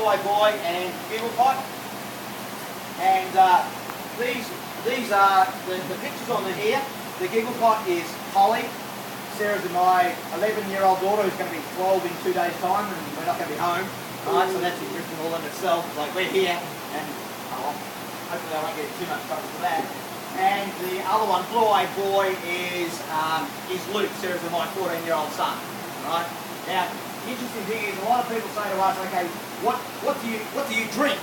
Blue-Eyed Boy and Giggle Pot. And these are the pictures on the here. The Giggle Pot is Holly. Sarah's my 11-year-old daughter who's going to be 12 in 2 days' time, and we're not going to be home. Right, so that's interesting all in itself. Like, we're here, and hopefully I won't get too much trouble for that. And the other one, Blue-Eyed Boy, is Luke, Sarah's my 14-year-old son. Right? Now, the interesting thing is, a lot of people say to us, okay, what do you drink?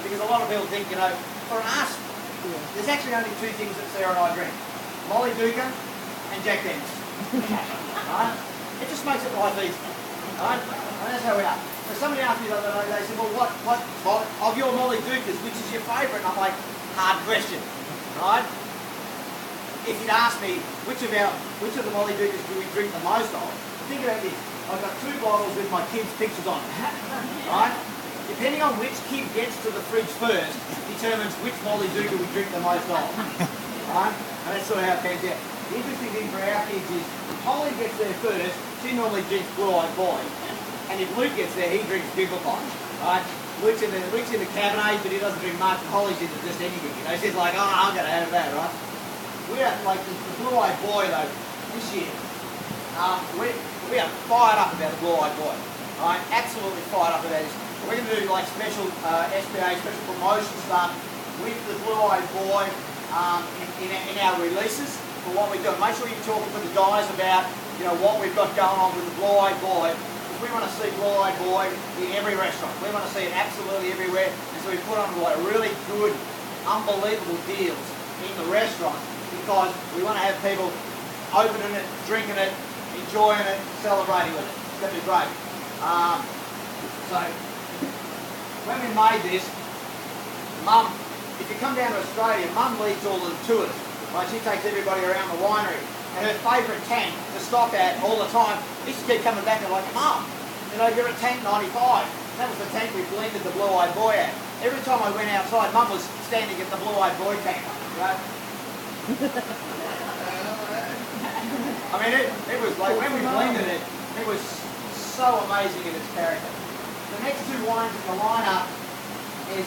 Because a lot of people think, you know, for us, there's actually only two things that Sarah and I drink: Molly Duca and Jack Daniels. Right? It just makes it life easy. Right? And that's how we are. So somebody asked me the other day, they said, well, what of your Molly Ducas, which is your favourite? And I'm like, hard question. Right? If you'd asked me which of the Molly Ducas do we drink the most of, think about this. I've got 2 bottles with my kids' pictures on it. Right? Depending on which kid gets to the fridge first determines which Molly Duca we drink the most of. Right? And that's sort of how it pans out. The interesting thing for our kids is, if Holly gets there first, she normally drinks Blue-Eyed Boy. And if Luke gets there, he drinks Giggle Pot. Right? Luke's in the Cabernet, but he doesn't drink much, and Holly's into just anything. You know, she's like, oh, I'm going to have that, right? We are, like, the Blue-Eyed Boy, though, this year, we are fired up about the Blue-Eyed Boy. Right? Absolutely fired up about this. We're going to do, like, special SPA, special promotion stuff with the Blue-Eyed Boy in our releases. For what we do, make sure you're talking to the guys about, you know, what we've got going on with the Blue-Eyed Boy. Because we want to see Blue-Eyed Boy in every restaurant. We want to see it absolutely everywhere. And so we put on like really good, unbelievable deals in the restaurant because we want to have people opening it, drinking it, enjoying it, celebrating with it. It's going to be great. So when we made this, Mum, if you come down to Australia, Mum leads all the tours. Right, she takes everybody around the winery, and her favourite tank to stop at all the time, used to keep coming back and like, Mum, you know, you're at tank 95. That was the tank we blended the Blue-Eyed Boy at. Every time I went outside, Mum was standing at the Blue-Eyed Boy tank, right? I mean, it was like, when we blended it, it was so amazing in its character. The next 2 wines in the lineup is